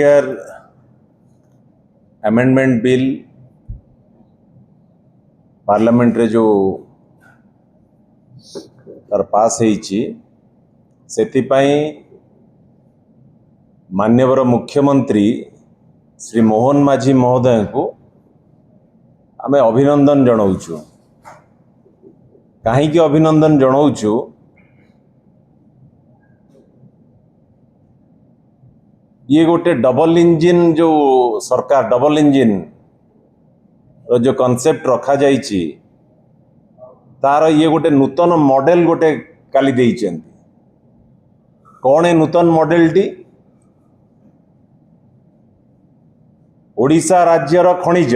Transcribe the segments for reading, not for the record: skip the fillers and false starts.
Here, amendment bill parliament रे जो तार पास से माननीय मुख्यमंत्री श्री मोहन माझी महोदय को आमे अभिनंदन जनाऊचु। कहीं अभिनंदन जनाऊचु ये गोटे डबल इंजिन जो सरकार डबल इंजिन जो कॉन्सेप्ट रखा जाइछि तार ये गोटे नूतन मॉडल गोटे काली देइछन्ति। कौन है नूतन मॉडल टी? ओडिशा राज्यर खनिज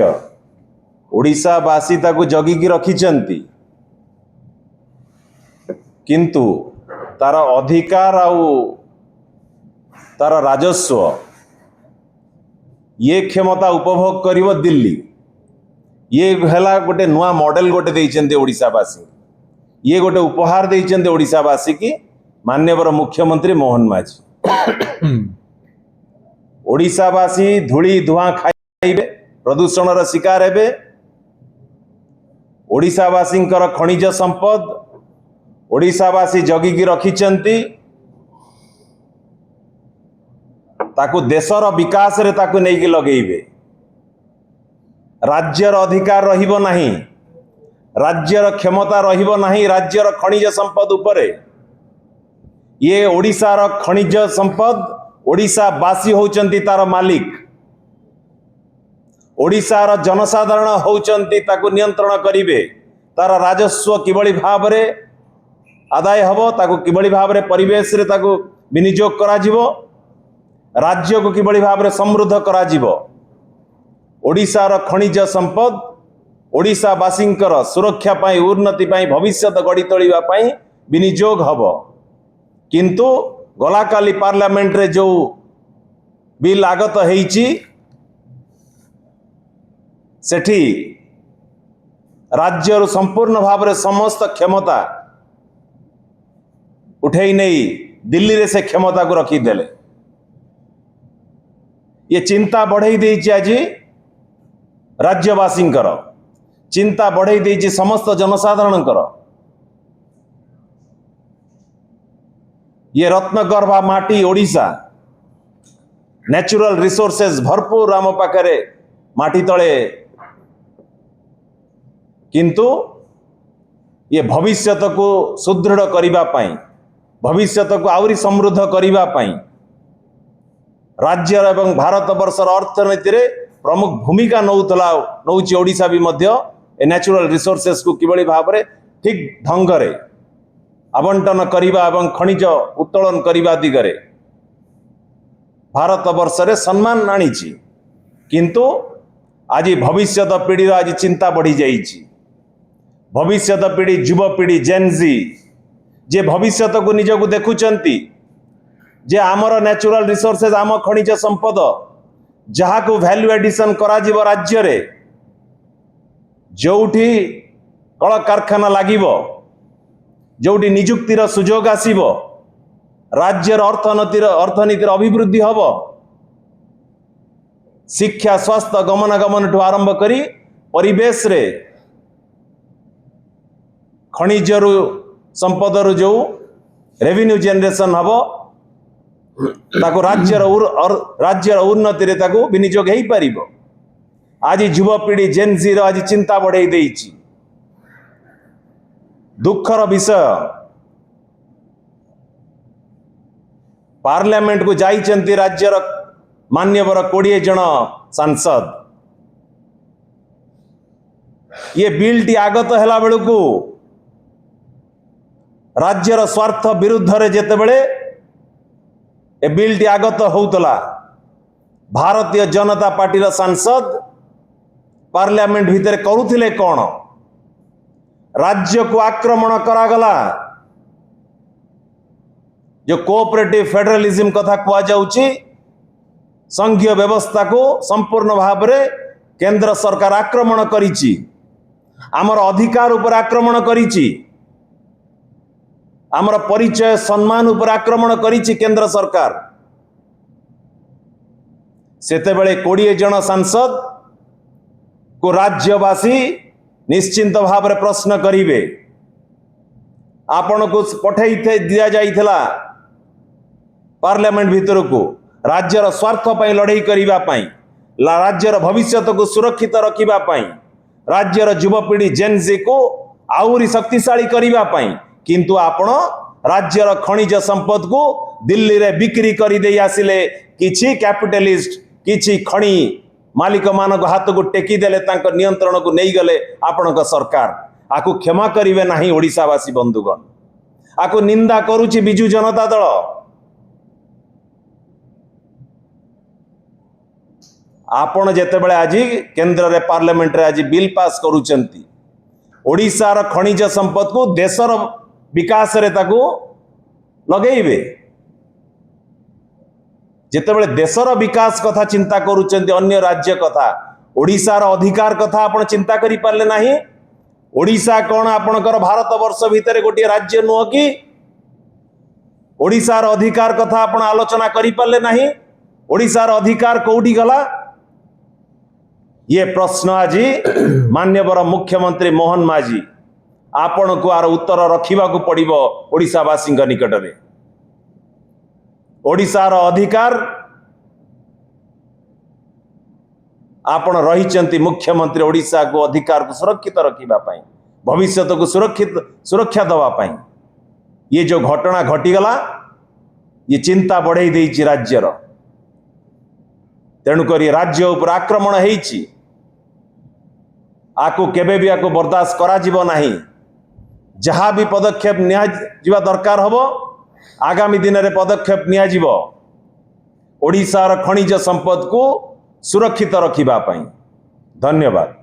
ओडिशावासी ताकू जगिकी रखिछन्ति, किंतु तार अधिकार आउ तार राजस्व ये क्षमता उपभोग करिवो दिल्ली। ये हैला गोटे नुआ मॉडल गोटे देइछन्ते ओडिशावासी। ये गोटे उपहार देइछन्ते ओडिशावासी की माननीय मुख्यमंत्री मोहन माझी। ओडिशावासी धूली धुआं खाइबे, प्रदूषण शिकार हेबे। ओडिशावासी खनिज संपद ओडिशावासी जगिकी रखिछन्ति, ताकू देशर विकास रे ताकू नेकी लगेइबे। राज्यर अधिकार रहिबो नाही, राज्यर क्षमता रहिबो नाही राज्यर खनिज संपद उपरे। ये ओडिशार खनिज संपद ओडिशावासी होचन्ति तार मालिक। ओडिशार जनसाधारण होचन्ति ताकू नियंत्रण करिवे। तार राजस्व किबळी भाबरे आदाय हबो, ताकू किबळी भाबरे परिवेश रे ताकू विनियोग करा जिवो, राज्य को किबळी भाबरे समृद्ध करा जिवो। ओडिशार खनिज संपद ओडिशावासींकर सुरक्षा पाई, उन्नति पाई, भविष्यत गढ़ी तोलिबा पाई विनियोग हबो। किंतु गलाकाली पार्लियामेंट रे जो बिल आगत हेइची सेठी राज्यर संपूर्ण भाबरे समस्त क्षमता उठेई नहीं दिल्ली रे से क्षमता को रखी देले। ये चिंता बढ़ई देइछि, आज राज्यवासींकर चिंता बढ़ई देइछि, समस्त जनसाधारणकर। ये रत्नगर्भा माटी ओडिशा, नेचुरल रिसोर्सेस भरपूर आम पाखरे माटी तले, किंतु ये भविष्यत को सुदृढ़ करिबा पाई, भविष्यत को आउरी समृद्ध करिबा पाई राज्य एवं भारत वर्षर अर्थनीति रे प्रमुख भूमिका नौची ओडिशा भी मध्य ए नेचुरल रिसोर्सेस को किबळी भाबरे ठीक ढंग रे आवंटन करिबा एवं खनिज उत्तोलन करिबा दिगरे भारत वर्ष रे सम्मान आनीची। किंतु आज भविष्यत पीढ़ी आज चिंता बढ़ी जाइछि। भविष्यत पीढ़ी युवपीढ़ी जेनजी जे भविष्यत को निजको देखुचंती, जे आमर नेचुरल रिसोर्सेस आम खनिज संपद जहाँ को वैल्यू एडिशन करा जीव राज्य रे, जोठी कल कारखाना लागिबो, जोठी निजुक्तिर सुजोग आसीबो, राज्यर अर्थनीतिर अभिवृद्धि हबो। शिक्षा, स्वास्थ्य, गमनागमन ठू आरंभ करी परिवेश रे खनिजरु संपदरु जो रेवेन्यू जनरेशन हबो, ताको राज्यर उन्नति रे ताको विनियोग हेई परिबो। आज युवपीढ़ी जेनजी रो आज चिंता बढ़ई देइछि। दुखर विषय, पार्लियामेंट को जाइछन्ति राज्यर मान्यवर 20 जन सांसद। ये बिल टी आगत हैला बेलकू राज्यर स्वार्थ विरुद्ध रे जेतेबेले ए बिल टी आगत होउतला, भारतीय जनता पार्टी रा सांसद पार्लियामेंट भितर करुथिले कौन? राज्य को आक्रमण करागला। जो कोऑपरेटिव फेडरलिज्म कथा कुआ जाउची, संघीय व्यवस्था को संपूर्ण भाव रे केंद्र सरकार आक्रमण करिची, आमर अधिकार उपर आक्रमण करिची, आमर परिचय सम्मान उपर आक्रमण करिछि केंद्र सरकार। सेतेबेले 20 जन सांसद को राज्यवासी निश्चिंत भाव में प्रश्न करिवे आपण को पठै दिया जाइथिला पार्लियामेंट भीतर को राज्यर स्वार्थ पई लड़ाई करिबा पई राज्यर भविष्य को सुरक्षित रखिबा पई राज्यर युवपीढ़ी जेनजी को आउरी शक्तिशाली करिबा पई किंतु आपण राज्यर खनिज संपद को दिल्ली रे बिक्री करि देई आसिले किछि कैपिटलिस्ट किछि खनि मालिक मान हाथ को टेकी देले तांको नियंत्रण को नहीं गले आपण सरकार आकु क्षमा करिवे नाही ओडिशावासी बंधुगण आकु निंदा करूची बिजू जनता दल आपण जेतेबेले आज केंद्र रे पार्लियामेंट रे आज बिल पास करूचंती ओडिशार खनिज संपद को देशर विकास रे ताकू लगेइबे जेतेबेले देशर विकास कथा चिंता करूचंती अन्य राज्य कथा ओडिशार अधिकार कथा आपण चिंता करि पारले नाही ओडिशा कौन आपणकर भारत वर्ष भितर गोटे राज्य नुह कि ओडिशार अधिकार कथा आपण आलोचना करि पारले नाही ओडिशार अधिकार कोउठी गला ये प्रश्न आज माननीय मुख्यमंत्री मोहन माझी आपण को आर उत्तर रखिबा को पड़िबो ओडिशावासी निकट में ओडिशार अधिकार आपण रहिचंती मुख्यमंत्री ओडिशा को अधिकार को सुरक्षित रखिबा पई भविष्य को सुरक्षा दवा पई ये जो घटना घटीगला ये चिंता बढ़ाई देइछि राज्यर तेणुक राज्य उपर आक्रमण हेइछि आकु केबे भी आकु बर्दाश्त करा जिवो नाही जहाँ भी पदक्षेप निया जिवा दरकार हबो आगामी दिन रे पदक्षेप निया जिवो ओडिशार खनिज संपद को सुरक्षित रखिबा पई धन्यवाद।